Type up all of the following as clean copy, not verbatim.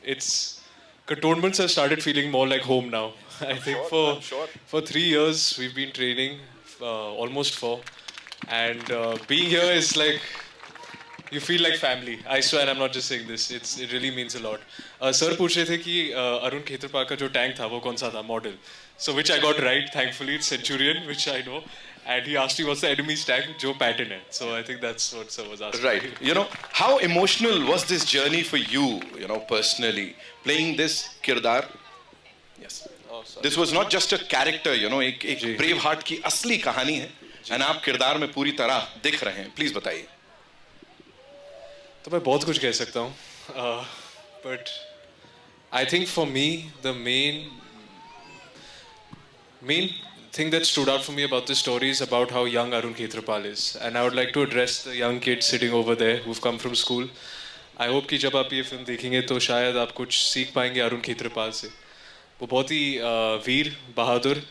it's cantonments have started feeling more like home now. I think for 3 years we've been training, almost four, and being here is like you feel like family. I swear, I'm not just saying this. It really means a lot. Sir पूछ रहे थे कि अरुण खेत्रपाल का जो tank था वो कौन सा था model. So which I got right, thankfully. It's Centurion, which I know. And he asked me what's the enemy's tank, जो pattern है. So I think that's what sir was asking. Right. You know, how emotional was this journey for you, you know, personally, playing this kirdar? Yes. Oh, sorry. This was not just a character, you know, एक brave heart की असली कहानी है. And आप किरदार में पूरी तरह दिख रहे हैं. Please बताइए. तो मैं बहुत कुछ कह सकता हूँ. But I think for me, the main thing that stood out for me about this story is about how young Arun Khetrapal is. And I would like to address the young kids sitting over there who've come from school. I hope कि जब आप ये film देखेंगे तो शायद आप कुछ सीख पाएंगे अरुण खेत्रपाल से. वो बहुत ही वीर, बहादुर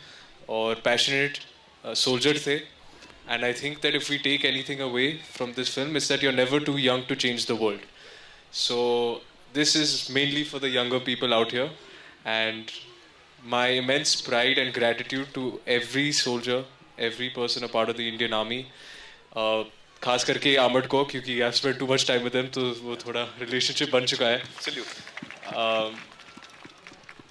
और पैशनेट सोल्जर थे. And I think that if we take anything away from this film, it's that you're never too young to change the world. So this is mainly for the younger people out here. And my immense pride and gratitude to every soldier, every person a part of the Indian Army. खास करके आमड को, क्योंकि I've spent too much time with them, तो वो थोड़ा relationship बन चुका है. Salute.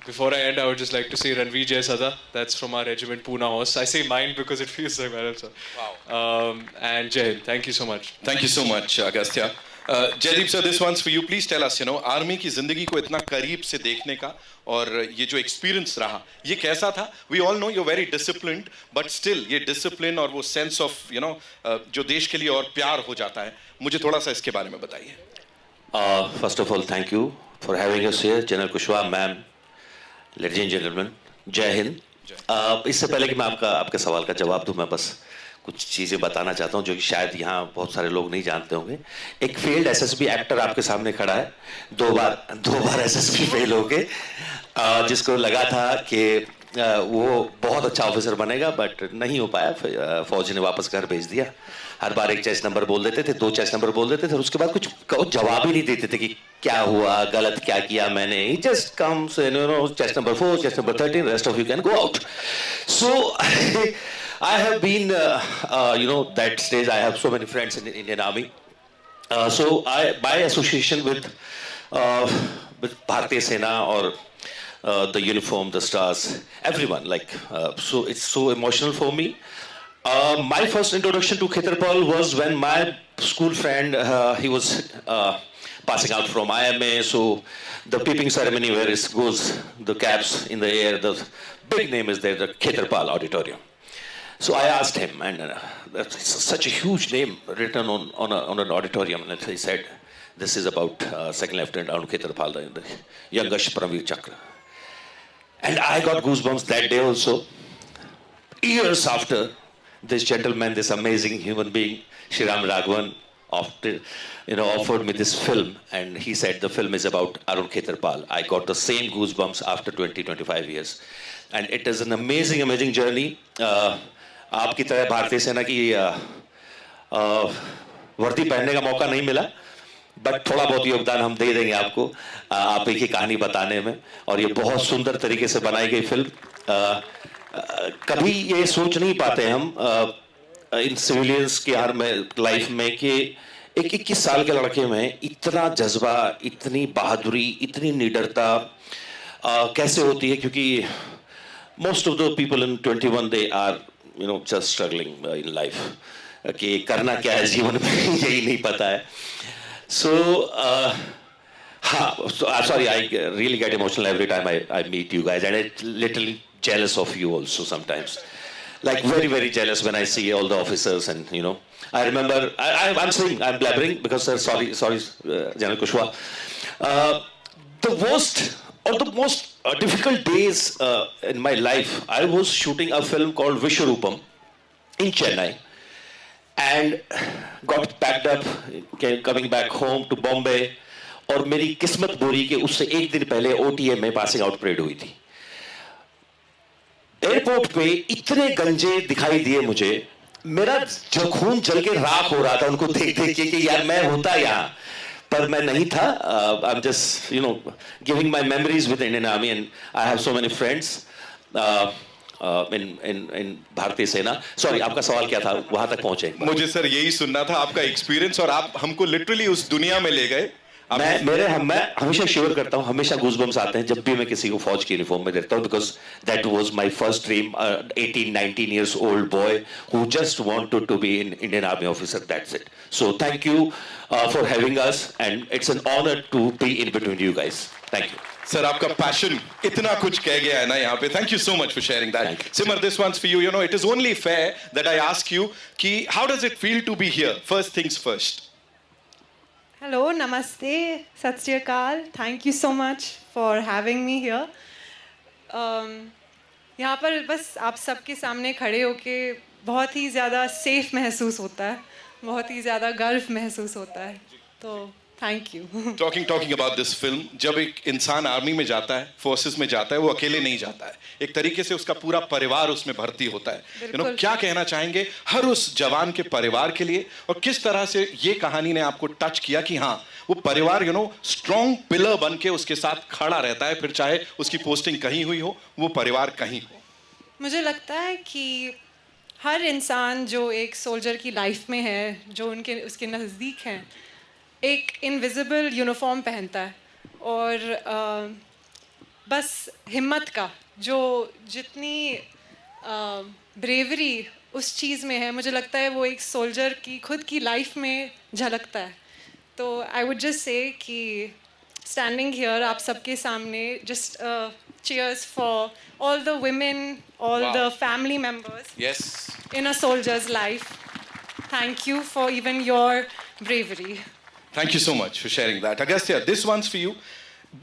Before I end, I would just like to say Ranveer Jai Sada. That's from our regiment, Pune Horse. I say mine because it feels like mine. Wow. And Jai Hind. Thank you so much. Thank you so much, Agastya. Jaideep sir, this one's for you. Please tell us, you know, army की जिंदगी को इतना करीब से देखने का और ये जो एक्सपीरियंस रहा, ये कैसा था? We all know you're very disciplined, but still ये discipline और वो sense of, you know, जो देश के लिए और प्यार हो जाता है, मुझे थोड़ा सा इसके बारे में बताइए. First of all, thank you for having us here, General Kushwaha, ma'am, ladies and gentlemen, जय हिंद. इससे पहले कि मैं आपके सवाल का जवाब दूं, मैं बस कुछ चीज़ें बताना चाहता हूं जो कि शायद यहाँ बहुत सारे लोग नहीं जानते होंगे. एक फेल्ड एसएसबी एक्टर आपके सामने खड़ा है, दो बार एसएसबी फेल हो गए, जिसको लगा था कि वो बहुत अच्छा ऑफिसर बनेगा, बट नहीं हो पाया. फौज ने वापस घर भेज दिया. हर बार एक चेस नंबर बोल देते थे, दो चेस नंबर बोल देते थे, उसके बाद कुछ जवाब ही नहीं देते थे कि क्या हुआ, गलत क्या किया मैंने. Just comes, you know, chest number 4, chest number 13, rest of you can go out. So I have been, you know, that stage. I have so many friends in the Indian Army. So by association with Bharatiya Sena or the uniform, the stars, everyone, like, so it's so emotional for me. My first introduction to Khetrapal was when my school friend, he was passing out from IMA. So the peeping ceremony where it goes, the caps in the air, the big name is there, the Khetrapal Auditorium. So I asked him, and that's such a huge name written on an auditorium. And he said, this is about Second Lieutenant Arun Khetrapal, the youngest Paramveer Chakra. And I got goosebumps that day also. Years after, this gentleman, this amazing human being, Shriram Raghavan, offered me this film, and he said the film is about Arun Khetrapal. I got the same goosebumps after 20-25 years. And it is an amazing, amazing journey. आपकी तरह भारतीय सेना की वर्दी पहनने का मौका नहीं मिला, बट थोड़ा बहुत योगदान हम दे देंगे आपको, आप ही की कहानी बताने में. और ये बहुत सुंदर तरीके से बनाई गई फिल्म. कभी ये सोच नहीं पाते हम इन सिविलियंस की हर में लाइफ में कि एक 21 साल के लड़के में इतना जज्बा, इतनी बहादुरी, इतनी निडरता कैसे होती है. क्योंकि most of the people in 21 they are, you know, just struggling in life. कि करना क्या है जीवन में यही नहीं पता है. So sorry, I really get emotional every time I meet you guys, and I'm literally jealous of you also sometimes. Like very, very jealous when I see all the officers, and you know, I remember I'm saying, I'm blabbering because sorry, General Kushwaha. The worst or the most difficult days in my life, I was shooting a film called Vishwarupam in Chennai, and got packed up, coming back home to Bombay. और मेरी किस्मत बुरी कि उससे एक दिन पहले OTA में पासिंग आउट परेड हुई थी. एयरपोर्ट पे इतने गंजे दिखाई दिए मुझे, मेरा खून जल के राख हो रहा था उनको देख देख के कि यार मैं होता यहाँ, पर मैं नहीं था. I'm just giving my memories with the Indian Army, and I have so many friends in भारतीय सेना. सॉरी, आपका सवाल क्या था? वहां तक पहुंचे. मुझे सर यही सुनना था आपका एक्सपीरियंस, और आप हमको लिटरली उस दुनिया में ले गए. मैं हमेशा शेयर करता हूँ, हमेशा गूज़बम्स आते हैं जब भी मैं किसी को फौज की यूनिफॉर्म में देखता हूँ, because that was my first dream. 18-19 years old boy who just wanted to be an Indian Army officer. That's it. So thank you for having us, and it's an honor to be in between you guys. Thank you. Sir आपका passion इतना कुछ कह गया है ना यहाँ पे. Thank you so much for sharing that. Simar, this one's for you. It is only fair that I ask you कि how does it feel to be here? First things first. Hello, namaste, Sat Sri Akal. Thank you so much for having me here. यहाँ पर बस आप सबके सामने खड़े होके बहुत ही ज़्यादा सेफ महसूस होता है, बहुत ही ज़्यादा गर्व महसूस होता है. तो thank you. Talking about this film, जब एक इंसान आर्मी में जाता है, फोर्सेस में जाता है, वो अकेले नहीं जाता है. एक तरीके से उसका पूरा परिवार उसमें भर्ती होता है. क्या कहना चाहेंगे हर उस जवान के परिवार के लिए, और किस तरह से ये कहानी ने आपको टच किया कि हाँ वो परिवार स्ट्रॉन्ग पिलर बन के उसके साथ खड़ा रहता है, फिर चाहे उसकी पोस्टिंग कहीं हुई हो, वो परिवार कहीं हो. मुझे लगता है कि हर इंसान जो एक सोल्जर की लाइफ में है, जो उसके नज़दीक हैं, एक इनविजिबल यूनिफॉर्म पहनता है, और बस हिम्मत का जो जितनी ब्रेवरी उस चीज़ में है, मुझे लगता है वो एक सोल्जर की खुद की लाइफ में झलकता है. तो आई वुड जस्ट से कि स्टैंडिंग हियर आप सबके सामने, just cheers for all the women, all the family members in a soldier's life. Thank you for even your bravery. Thank you so much for sharing that. Agastya, this one's for you.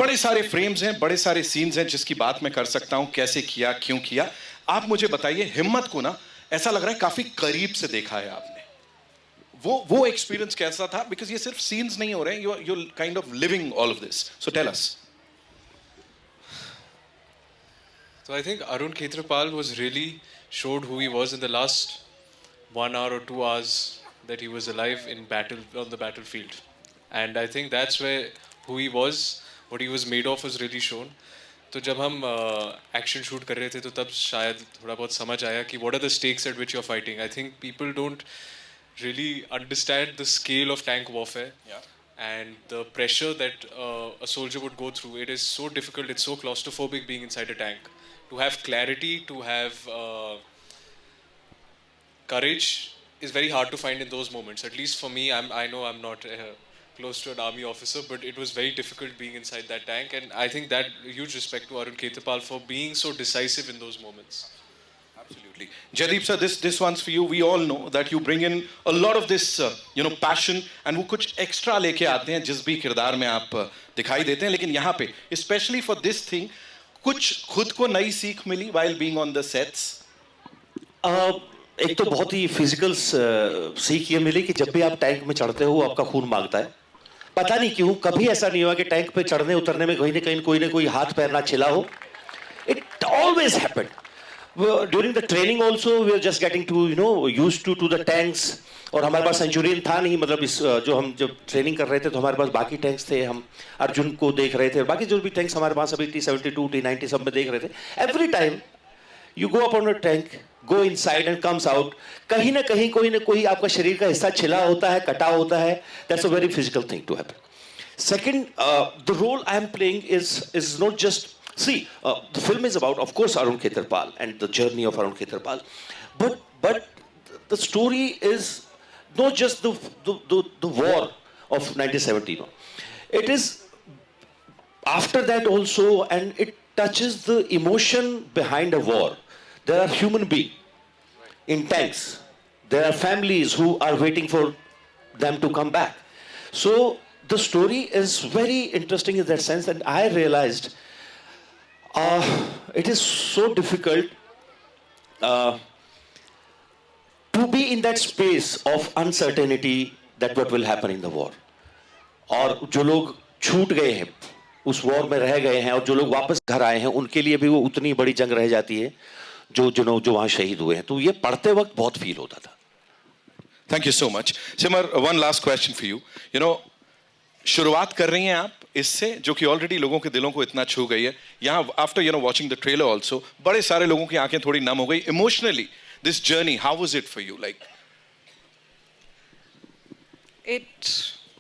बड़े सारे frames हैं, बड़े सारे scenes हैं जिसकी बात मैं कर सकता हूं, कैसे किया, क्यों किया. आप मुझे बताइए, हिम्मत को ना ऐसा लग रहा है काफी करीब से देखा है आपने. वो एक्सपीरियंस कैसा था? बिकॉज ये सिर्फ सीन्स नहीं हो रहे हैं, you're kind of living all of this. So tell us. So I think Arun Khetrapal was really showed who he was in the last 1 hour or 2 hours that he was alive in battle, on the battlefield. And I think that's where who he was, what he was made of was really shown. तो जब हम action shoot कर रहे थे तो तब शायद थोड़ा बहुत समझ आया कि what are the stakes at which you're fighting. I think people don't really understand the scale of tank warfare. And the pressure that a soldier would go through. It is so difficult, it's so claustrophobic being inside a tank. To have clarity, to have courage is very hard to find in those moments. At least for me, I know I'm not close to an army officer, but it was very difficult being inside that tank. And I think that huge respect to Arun Khetrapal for being so decisive in those moments. Absolutely. Jaideep sir, this one's for you. We all know that you bring in a lot of this, passion, and वो कुछ extra लेके आते हैं जिस भी किरदार में आप दिखाई देते हैं. लेकिन यहाँ पे, especially for this thing, कुछ खुद को नई सीख मिली while being on the sets. एक तो बहुत ही फिजिकल सीख ये मिली कि जब भी आप टैंक में चढ़ते हो आपका खून मांगता है. पता नहीं क्यों कभी ऐसा नहीं हुआ कि टैंक पे चढ़ने उतरने में कहीं ना कोई हाथ पैर ना छिला हो. It always happened. During the training also we were just getting to used to the tanks. और हमारे पास सेंचुरियन था नहीं, मतलब इस जो हम जब ट्रेनिंग कर रहे थे तो हमारे पास बाकी टैंक्स थे, हम अर्जुन को देख रहे थे, बाकी जो भी टैंक्स हमारे पास अभी T-72 T-90 सब में देख रहे थे. Every time you go up on a tank, go inside and comes out, कहीं ना कोई आपका शरीर का हिस्सा छिला होता है, कटा होता है. That's a very physical thing to happen. Second, the role I am playing is not just. See, the film is about, of course, Arun Khetrapal and the journey of Arun Khetrapal, but the story is not just the war of 1970. It is after that also, and it touches the emotion behind a war. There are human beings in tanks. There are families who are waiting for them to come back. So the story is very interesting in that sense, and I realized. It is so difficult to be in that space of uncertainty that what will happen in the war. और जो लोग छूट गए हैं उस war में रह गए हैं और जो लोग वापस घर आए हैं उनके लिए भी वो उतनी बड़ी जंग रह जाती है जो वहाँ शहीद हुए हैं. तो ये पढ़ते वक्त बहुत फील होता था. Thank you so much. Simar, one last question for you. शुरुआत कर रही हैं आप इससे जो कि ऑलरेडी लोगों के दिलों को इतना छू गई है. यहाँ after watching the trailer also बड़े सारे लोगों की आंखें थोड़ी नम हो गई emotionally. This journey how was it for you like? It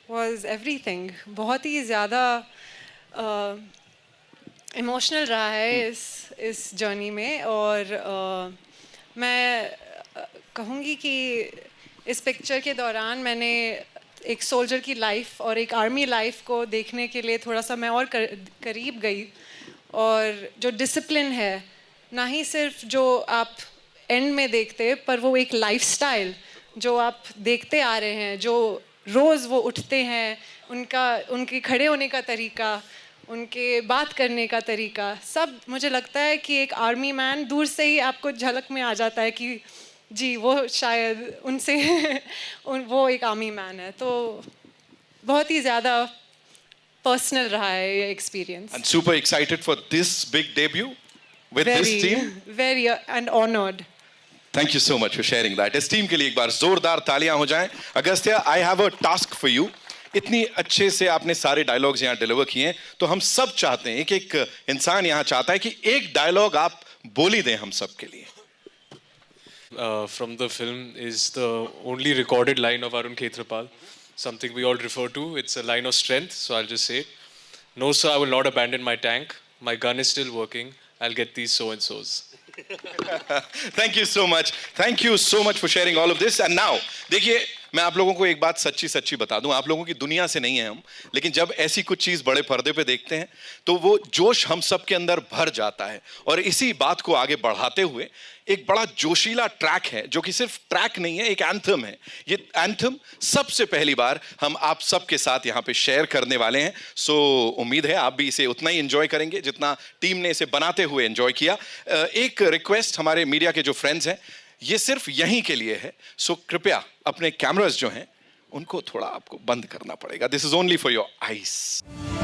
was everything. बहुत ही ज़्यादा इमोशनल रहा है इस जर्नी में. और मैं कहूँगी कि इस पिक्चर के दौरान मैंने एक सोल्जर की लाइफ और एक आर्मी लाइफ को देखने के लिए थोड़ा सा मैं और करीब गई. और जो डिसिप्लिन है, ना ही सिर्फ जो आप एंड में देखते, पर वो एक लाइफस्टाइल जो आप देखते आ रहे हैं, जो रोज़ वो उठते हैं, उनके खड़े होने का तरीका, उनके बात करने का तरीका, सब मुझे लगता है कि एक आर्मी मैन दूर से ही आपको झलक में आ जाता है कि जी वो शायद उनसे वो एक आर्मी मैन है. तो बहुत ही ज़्यादा पर्सनल रहा है ये experience. And super excited for this big debut with this team. Very and honoured. Thank you so much for sharing that. इस टीम के लिए एक बार जोरदार तालियां हो जाएं. Agastya, I have a task for you. इतनी अच्छे से आपने सारे डायलॉग्स यहाँ डिलीवर किए हैं, तो हम सब चाहते हैं, एक इंसान यहाँ चाहता है कि एक डायलॉग आप बोली दें हम सब के लिए. From the film is the only recorded line of Arun Khetrapal, something we all refer to. It's a line of strength, so I'll just say it. No, sir, I will not abandon my tank. My gun is still working. I'll get these so-and-sos. Thank you so much. Thank you so much for sharing all of this. And now देखिए, मैं आप लोगों को एक बात सच्ची सच्ची बता दूं. आप लोगों की दुनिया से नहीं है हम, लेकिन जब ऐसी कुछ चीज बड़े पर्दे पे देखते हैं तो वो जोश हम सब के अंदर भर जाता है. और इसी बात को आगे बढ़ाते हुए एक बड़ा जोशीला ट्रैक है जो कि सिर्फ ट्रैक नहीं है, एक एंथम है. ये एंथम सबसे पहली बार हम आप सबके साथ यहाँ पे शेयर करने वाले हैं. सो उम्मीद है आप भी इसे उतना ही एंजॉय करेंगे जितना टीम ने इसे बनाते हुए एंजॉय किया. एक रिक्वेस्ट हमारे मीडिया के जो फ्रेंड्स हैं, ये सिर्फ यहीं के लिए है. सो कृपया अपने कैमरास जो हैं उनको थोड़ा आपको बंद करना पड़ेगा. This is only for your eyes.